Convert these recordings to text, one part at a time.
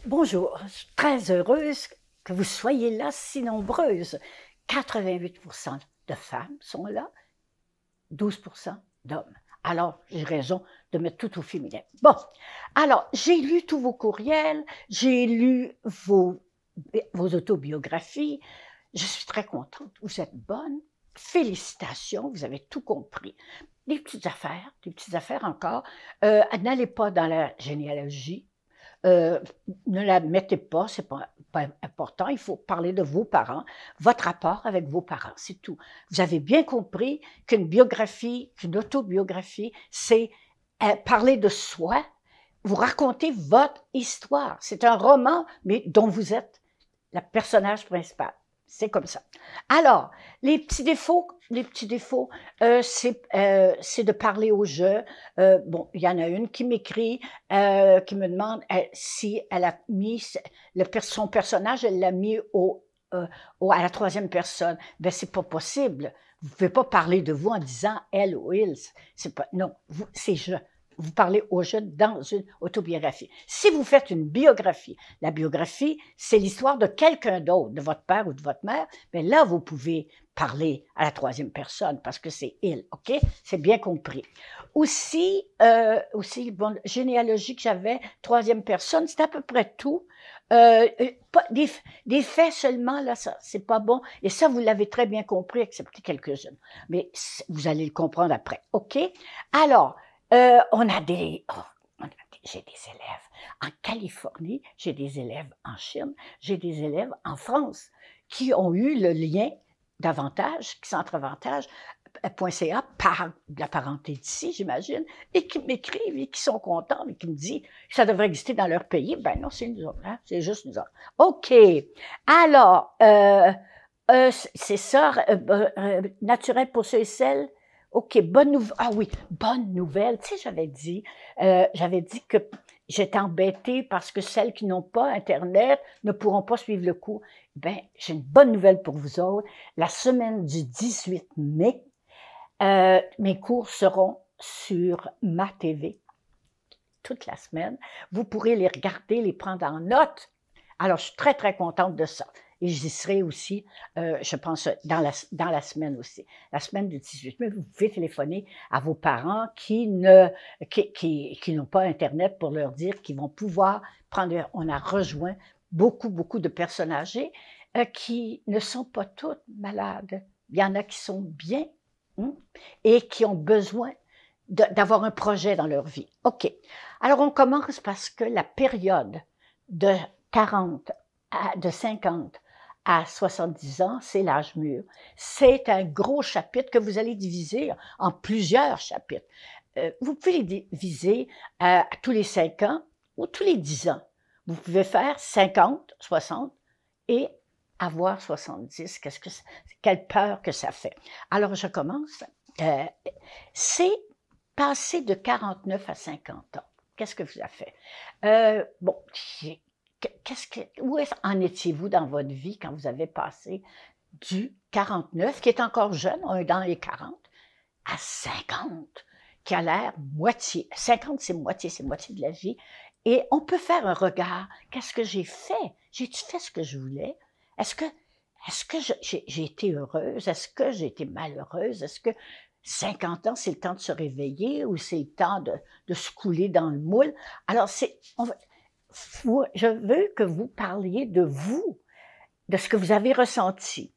Bonjour, je suis très heureuse que vous soyez là si nombreuses. 88% de femmes sont là, 12% d'hommes. Alors, j'ai raison de mettre tout au féminin. Bon, alors, j'ai lu tous vos courriels, j'ai lu vos autobiographies. Je suis très contente, vous êtes bonne. Félicitations, vous avez tout compris. Des petites affaires encore. N'allez pas dans la généalogie. Euh, Ne la mettez pas, c'est pas important. Il faut parler de vos parents, votre rapport avec vos parents, c'est tout. Vous avez bien compris qu'une biographie, qu'une autobiographie, c'est parler de soi, vous racontez votre histoire. C'est un roman, mais dont vous êtes le personnage principal. C'est comme ça. Alors, les petits défauts, c'est de parler au jeu. Bon, il y en a une qui m'écrit, qui me demande si elle a mis son personnage, elle l'a mis à la troisième personne. Ben, c'est pas possible. Vous pouvez pas parler de vous en disant elle ou il. C'est pas, non, c'est je. Vous parlez au jeu dans une autobiographie. Si vous faites une biographie, la biographie, c'est l'histoire de quelqu'un d'autre, de votre père ou de votre mère, mais là, vous pouvez parler à la troisième personne parce que c'est il, OK? C'est bien compris. Bon, généalogie que j'avais, troisième personne, c'est à peu près tout. Des faits seulement, là, ça, c'est pas bon. Et ça, vous l'avez très bien compris, excepté quelques-unes. Mais vous allez le comprendre après, OK? Alors, j'ai des élèves en Californie, j'ai des élèves en Chine, j'ai des élèves en France qui ont eu le lien d'avantage, qui s'entreavantage, .ca par de la parenté d'ici, j'imagine, et qui m'écrivent et qui sont contents et qui me disent que ça devrait exister dans leur pays. Ben non, c'est nous autres, hein? C'est juste nous autres. OK. Alors, c'est ça, naturel pour ceux et celles. OK, bonne nouvelle. Ah oui, bonne nouvelle. Tu sais, j'avais dit que j'étais embêtée parce que celles qui n'ont pas Internet ne pourront pas suivre le cours. Ben, j'ai une bonne nouvelle pour vous autres. La semaine du 18 mai, mes cours seront sur ma TV toute la semaine. Vous pourrez les regarder, les prendre en note. Alors, je suis très, très contente de ça. Et j'y serai aussi, je pense, dans la semaine aussi. La semaine du 18 mai, vous pouvez téléphoner à vos parents qui n'ont pas Internet pour leur dire qu'ils vont pouvoir prendre. On a rejoint beaucoup, beaucoup de personnes âgées qui ne sont pas toutes malades. Il y en a qui sont bien et qui ont besoin d'avoir un projet dans leur vie. OK. Alors, on commence parce que la période de 50 à 70 ans, c'est l'âge mûr. C'est un gros chapitre que vous allez diviser en plusieurs chapitres. Vous pouvez les diviser tous les 5 ans ou tous les 10 ans. Vous pouvez faire 50, 60 et avoir 70. Quelle peur que ça fait. Alors, je commence. C'est passer de 49 à 50 ans. Qu'est-ce que vous avez fait? Bon, où en étiez-vous dans votre vie quand vous avez passé du 49, qui est encore jeune, on est dans les 40, à 50, qui a l'air moitié. 50, c'est moitié de la vie. Et on peut faire un regard. Qu'est-ce que j'ai fait? J'ai-tu fait ce que je voulais? Est-ce que j'ai été heureuse? Est-ce que j'ai été malheureuse? Est-ce que 50 ans, c'est le temps de se réveiller ou c'est le temps de se couler dans le moule? Alors, je veux que vous parliez de vous, de ce que vous avez ressenti.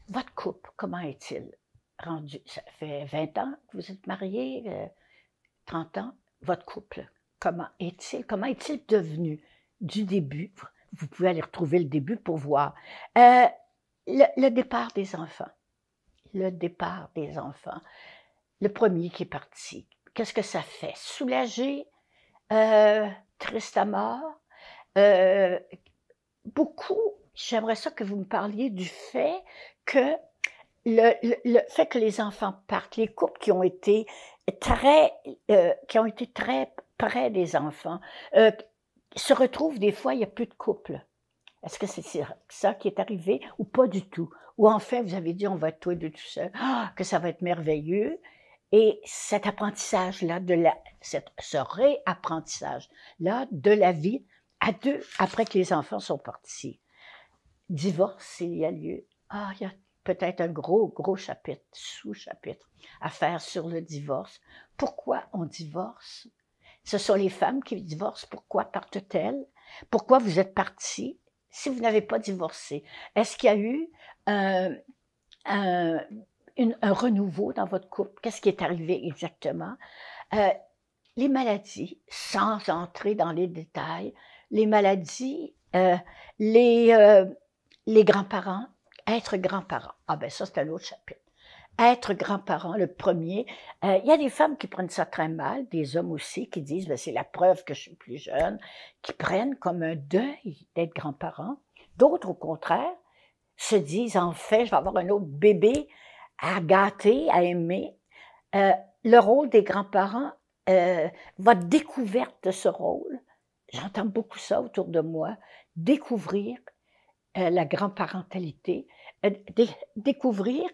Votre couple, comment est-il rendu? Ça fait 20 ans que vous êtes mariés, 30 ans. Votre couple, comment est-il? Comment est-il devenu du début? Vous pouvez aller retrouver le début pour voir. Le départ des enfants. Le départ des enfants. Le premier qui est parti. Qu'est-ce que ça fait? Soulagé? Triste à mort? Beaucoup, j'aimerais ça que vous me parliez du fait que le fait que les enfants partent, les couples qui ont été très près des enfants, se retrouvent des fois, il n'y a plus de couple. Est-ce que c'est ça qui est arrivé ou pas du tout? Ou enfin, vous avez dit, on va être tous les deux tout seuls, que ça va être merveilleux. Et cet apprentissage-là, ce réapprentissage-là de la vie à 2, après que les enfants sont partis. Divorce, s'il y a lieu. Ah, il y a peut-être un gros, gros chapitre, sous-chapitre à faire sur le divorce. Pourquoi on divorce? Ce sont les femmes qui divorcent. Pourquoi partent-elles? Pourquoi vous êtes partis si vous n'avez pas divorcé? Est-ce qu'il y a eu un, un, un renouveau dans votre couple? Qu'est-ce qui est arrivé exactement? Les maladies, sans entrer dans les détails, les maladies, les grands-parents, être grands-parents. Ah ben ça, c'est un autre chapitre. Être grand-parent, le premier. Il y a des femmes qui prennent ça très mal, des hommes aussi qui disent ben, c'est la preuve que je suis plus jeune, qui prennent comme un deuil d'être grand-parent. D'autres, au contraire, se disent en fait, je vais avoir un autre bébé à gâter, à aimer. Le rôle des grands-parents, votre découverte de ce rôle, j'entends beaucoup ça autour de moi, découvrir la grand-parentalité, découvrir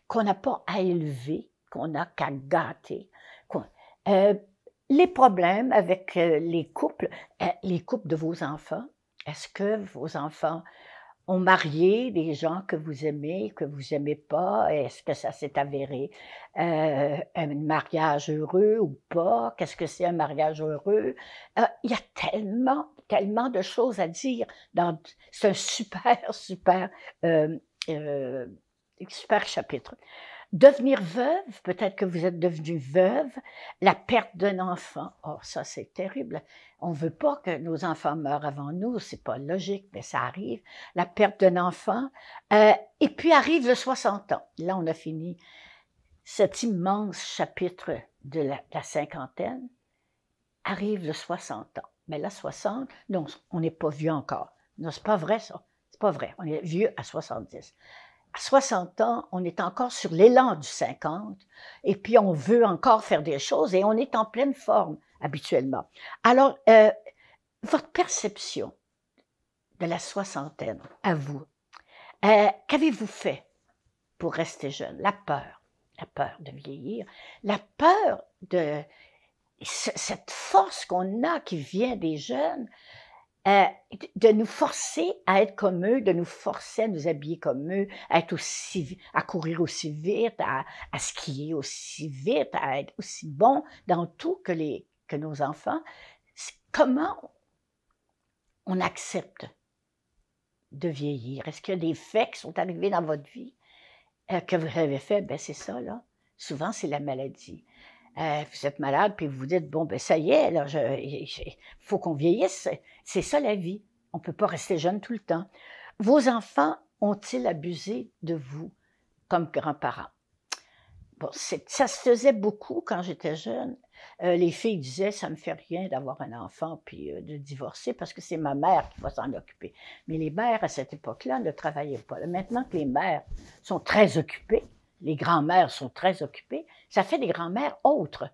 qu'on n'a pas à élever, qu'on n'a qu'à gâter. Les problèmes avec les couples de vos enfants, est-ce que vos enfants ont marié des gens que vous aimez pas? Est-ce que ça s'est avéré un mariage heureux ou pas? Qu'est-ce que c'est un mariage heureux? Il y a tellement, tellement de choses à dire. C'est un super, super, super chapitre. Devenir veuve, peut-être que vous êtes devenue veuve, la perte d'un enfant, oh ça c'est terrible. On ne veut pas que nos enfants meurent avant nous, c'est pas logique, mais ça arrive. La perte d'un enfant, et puis arrive le 60 ans. Là, on a fini cet immense chapitre de la cinquantaine. Arrive le 60 ans. Mais là, 60, non, on n'est pas vieux encore. Non, c'est pas vrai ça. C'est pas vrai. On est vieux à 70. À 60 ans, on est encore sur l'élan du 50, et puis on veut encore faire des choses, et on est en pleine forme habituellement. Alors, votre perception de la soixantaine, à vous, qu'avez-vous fait pour rester jeune? La peur de vieillir, la peur de cette force qu'on a qui vient des jeunes, de nous forcer à être comme eux, de nous forcer à nous habiller comme eux, à courir aussi vite, à skier aussi vite, à être aussi bon dans tout que nos enfants. Comment on accepte de vieillir? Est-ce qu'il y a des faits qui sont arrivés dans votre vie que vous avez fait? Ben c'est ça, là. Souvent, c'est la maladie. Vous êtes malade, puis vous vous dites, bon, ben ça y est, là, faut qu'on vieillisse. C'est ça la vie. On ne peut pas rester jeune tout le temps. Vos enfants ont-ils abusé de vous comme grands-parents? Bon, ça se faisait beaucoup quand j'étais jeune. Les filles disaient, ça me fait rien d'avoir un enfant puis de divorcer parce que c'est ma mère qui va s'en occuper. Mais les mères, à cette époque-là, ne travaillaient pas. Maintenant que les mères sont très occupées, les grands-mères sont très occupées, ça fait des grands-mères autres.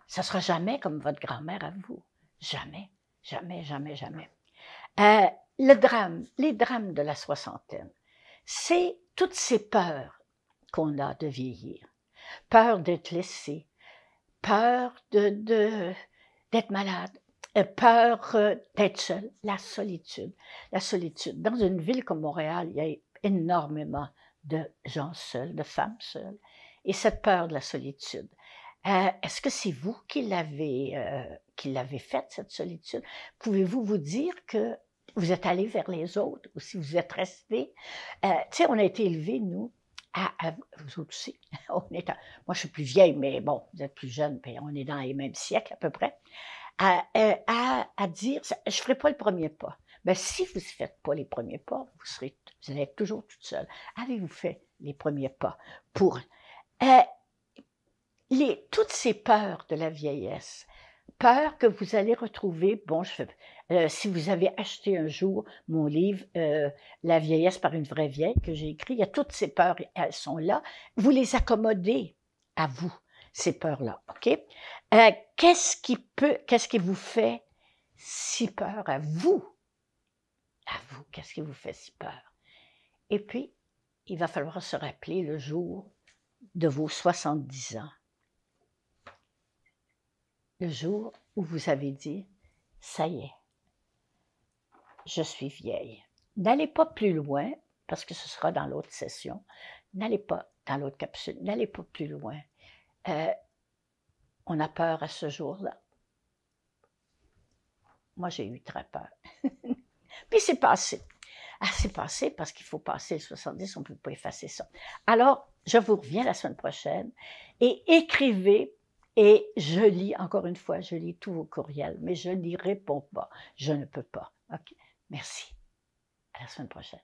Ça ne sera jamais comme votre grand-mère à vous. Jamais, jamais, jamais, jamais. Les drames de la soixantaine, c'est toutes ces peurs qu'on a de vieillir. Peur d'être laissé, peur d'être malade, peur d'être seul, la solitude. La solitude. Dans une ville comme Montréal, il y a énormément de gens seuls, de femmes seules, et cette peur de la solitude. Est-ce que c'est vous qui l'avez faite, cette solitude? Pouvez-vous vous dire que vous êtes allé vers les autres ou si vous êtes resté? Tu sais, on a été élevés, nous, vous autres aussi. Moi, je suis plus vieille, mais bon, vous êtes plus jeune, puis on est dans les mêmes siècles à peu près. À dire, je ne ferai pas le premier pas. Ben, si vous ne faites pas les premiers pas, vous allez être toujours toute seule. Avez-vous fait les premiers pas pour toutes ces peurs de la vieillesse, peur que vous allez retrouver, bon, si vous avez acheté un jour mon livre La vieillesse par une vraie vieille que j'ai écrit, il y a toutes ces peurs, elles sont là. Vous les accommodez à vous, ces peurs-là, OK? Qu'est-ce qui vous fait si peur à vous? À vous, qu'est-ce qui vous fait si peur? Et puis, il va falloir se rappeler le jour de vos 70 ans. Le jour où vous avez dit, ça y est, je suis vieille. N'allez pas plus loin, parce que ce sera dans l'autre session. N'allez pas dans l'autre capsule, n'allez pas plus loin. On a peur à ce jour-là. Moi, j'ai eu très peur. Puis c'est passé. Ah, c'est passé parce qu'il faut passer le 70, on ne peut pas effacer ça. Alors, je vous reviens la semaine prochaine et écrivez, et je lis, encore une fois, je lis tous vos courriels, mais je n'y réponds pas. Je ne peux pas. OK? Merci. À la semaine prochaine.